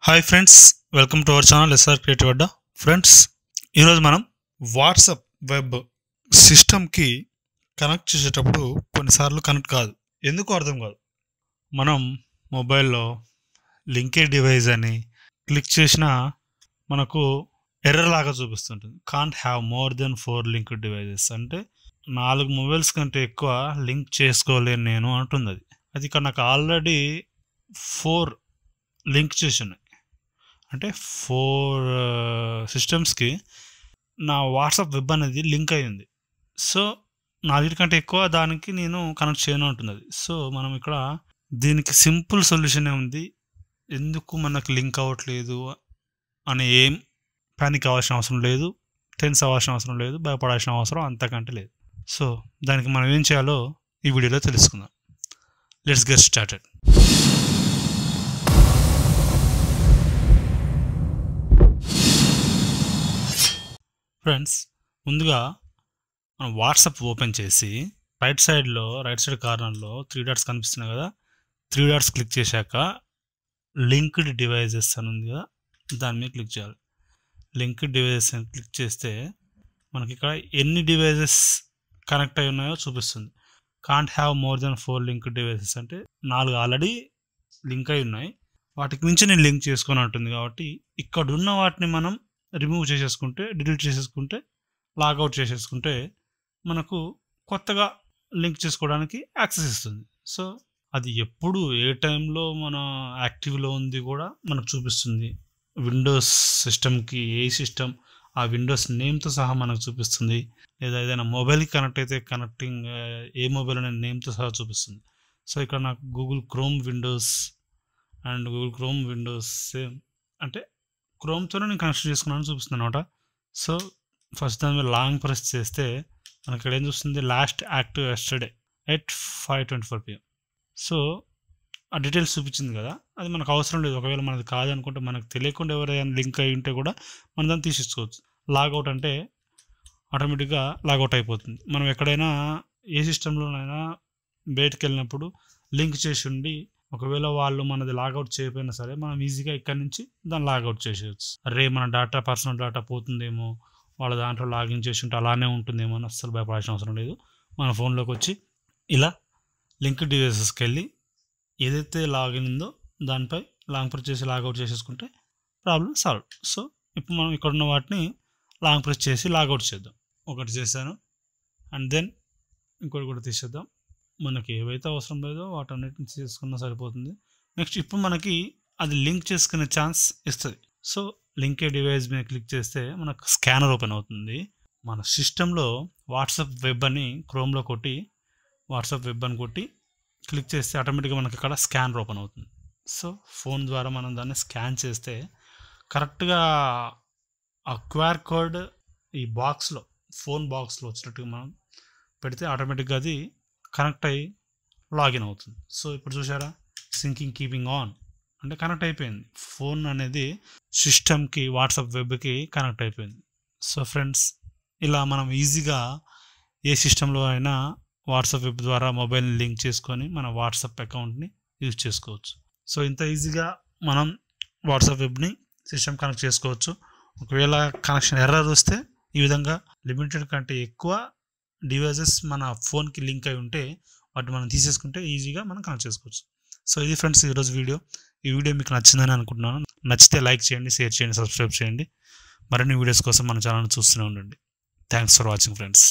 Hi friends, welcome to our channel srcreativeadda. Friends, ఈరోజు మనం WhatsApp web సిస్టమ్కి connect చేసేటప్పుడు కొన్నిసార్లు కనెక్ట్ కాదు. ఎందుకు అర్థం కాదు. మనం మొబైల్లో లింకేడ్ డివైస్ అని క్లిక్ చేసినా మనకు ఎర్రర్ లాగా చూపిస్తుంటుంది. Can't have more than 4 linked devices, అంటే 4 మొబైల్స్ కంటే ఎక్కువ లింక్ చేసుకోలేను నేను అంటుంది. అది ఇక్కడ నాకు ఆల్రెడీ 4 లింక్ చేసి ఉన్నాయి. అంటే 4 సిస్టమ్స్కి నా వాట్సాప్ వెబ్ అనేది లింక్ అయ్యింది. సో 4 కంటే ఎక్కువ దానికి నేను కనెక్ట్ చేయను అంటున్నది. సో మనం ఇక్కడ దీనికి సింపుల్ సొల్యూషన్ ఉంది. ఎందుకు మనకు లింక్ అవ్వట్లేదు అని ఏం ప్యానిక్ అవ్వాల్సిన అవసరం లేదు, టెన్స్ అవ్వాల్సిన అవసరం లేదు, భయపడాల్సిన అవసరం అంతకంటే లేదు. సో దానికి మనం ఏం చేయాలో ఈ వీడియోలో తెలుసుకుందాం. Let's get started. ఫ్రెండ్స్, ముందుగా మనం వాట్సాప్ ఓపెన్ చేసి రైట్ సైడ్ కార్నర్లో 3 డాట్స్ కనిపిస్తున్నాయి కదా, 3 డాట్స్ క్లిక్ చేశాక లింక్డ్ డివైజెస్ అని ఉంది కదా, దాని మీద క్లిక్ చేయాలి. లింక్డ్ డివైజెస్ అని క్లిక్ చేస్తే మనకి ఇక్కడ ఎన్ని డివైజెస్ కనెక్ట్ అయి ఉన్నాయో చూపిస్తుంది. Can't have more than 4 linked devices అంటే 4 ఆల్రెడీ లింక్ అయి ఉన్నాయి, వాటికి మించి నేను లింక్ చేసుకొని ఉంటుంది. కాబట్టి ఇక్కడ ఉన్న వాటిని మనం రిమూవ్ చేసేసుకుంటే, డిలీట్ చేసేసుకుంటే, లాగౌట్ చేసేసుకుంటే మనకు కొత్తగా లింక్ చేసుకోవడానికి యాక్సెస్ ఇస్తుంది. సో అది ఎప్పుడు ఏ టైంలో మన యాక్టివ్లో ఉంది కూడా మనకు చూపిస్తుంది. విండోస్ సిస్టమ్కి ఏ సిస్టమ్, ఆ విండోస్ నేమ్తో సహా మనకు చూపిస్తుంది. లేదా ఏదైనా మొబైల్కి కనెక్ట్ అయితే కనెక్టింగ్ ఏ మొబైల్ అనే నేమ్తో సహా చూపిస్తుంది. సో ఇక్కడ నాకు గూగుల్ క్రోమ్ విండోస్ సేమ్, అంటే క్రోమ్తోనే నేను కనెక్షన్ చేసుకున్నాను చూపిస్తుంది అనమాట. సో ఫస్ట్ దాని మీద లాంగ్ ప్రెస్ చేస్తే మనకి ఇక్కడ ఏం చూస్తుంది, last active yesterday at 5:24 PM. So ఆ డీటెయిల్స్ చూపించింది కదా, అది మనకు అవసరం లేదు. ఒకవేళ మనది కాదనుకుంటే, మనకు తెలియకుండా ఎవరైనా లింక్ అయి ఉంటే కూడా మనం దాన్ని తీసేసుకోవచ్చు. లాగౌట్ అంటే ఆటోమేటిక్గా లాగౌట్ అయిపోతుంది. మనం ఎక్కడైనా ఏ సిస్టంలోనైనా బయటకు వెళ్ళినప్పుడు లింక్ చేసి ఉండి ఒకవేళ వాళ్ళు మనది లాగౌట్ చేయకపోయినా సరే మనం ఈజీగా ఇక్కడి నుంచి దాన్ని లాగౌట్ చేసేయచ్చు. అరే మన డేటా, పర్సనల్ డేటా పోతుందేమో, వాళ్ళ దాంట్లో లాగిన్ చేసి ఉంటే అలానే ఉంటుందేమో అని అస్సలు భయపడాల్సిన అవసరం లేదు. మన ఫోన్లోకి వచ్చి ఇలా లింక్ డివైసెస్కి వెళ్ళి ఏదైతే లాగిన్ ఉందో దానిపై లాంగ్ ప్రెస్ చేసి లాగౌట్ చేసేసుకుంటే ప్రాబ్లం సాల్వ్. సో ఇప్పుడు మనం ఇక్కడ ఉన్న వాటిని లాంగ్ ప్రెస్ చేసి లాగౌట్ చేద్దాం. ఒకటి చేశాను, అండ్ దెన్ ఇంకోటి కూడా తీసేద్దాం. మనకి ఏవైతే అవసరం లేదో వాటన్నిటిని చేసుకున్నా సరిపోతుంది. నెక్స్ట్ ఇప్పుడు మనకి అది లింక్ చేసుకునే ఛాన్స్ ఇస్తుంది. సో లింక్ ఏ డివైస్ మీద క్లిక్ చేస్తే మనకు స్కానర్ ఓపెన్ అవుతుంది. మన సిస్టంలో వాట్సాప్ వెబ్ అని క్రోమ్లో కొట్టి వాట్సాప్ వెబ్ అని కొట్టి క్లిక్ చేస్తే ఆటోమేటిక్గా మనకి ఇక్కడ స్కానర్ ఓపెన్ అవుతుంది. సో ఫోన్ ద్వారా మనం దాన్ని స్కాన్ చేస్తే కరెక్ట్గా ఆ క్యూఆర్ కోడ్ ఈ బాక్స్లో, ఫోన్ బాక్స్లో వచ్చినట్టుగా మనం పెడితే ఆటోమేటిక్గా అది కనెక్ట్ అయ్యి లాగిన్ అవుతుంది. సో ఇప్పుడు చూసారా, సింకింగ్ కీపింగ్ ఆన్ అంటే కనెక్ట్ అయిపోయింది. ఫోన్ అనేది సిస్టమ్కి, వాట్సాప్ వెబ్కి కనెక్ట్ అయిపోయింది. సో ఫ్రెండ్స్, ఇలా మనం ఈజీగా ఏ సిస్టంలో అయినా వాట్సాప్ వెబ్ ద్వారా మొబైల్ని లింక్ చేసుకొని మన వాట్సాప్ అకౌంట్ని యూజ్ చేసుకోవచ్చు. సో ఇంత ఈజీగా మనం వాట్సాప్ వెబ్ని సిస్టమ్ కనెక్ట్ చేసుకోవచ్చు. ఒకవేళ కనెక్షన్ ఎర్రర్ వస్తే ఈ విధంగా లిమిటెడ్ కంటే ఎక్కువ డివైజెస్ మన ఫోన్కి లింక్ అయి ఉంటే వాటిని మనం తీసేసుకుంటే ఈజీగా మనం కనెక్ట్ చేసుకోవచ్చు. సో ఇది ఫ్రెండ్స్ ఈరోజు వీడియో. ఈ వీడియో మీకు నచ్చిందని అనుకుంటున్నాను. నచ్చితే లైక్ చేయండి, షేర్ చేయండి, సబ్స్క్రైబ్ చేయండి. మరిన్ని వీడియోస్ కోసం మన ఛానల్ని చూస్తూనే ఉండండి. Thanks for watching friends.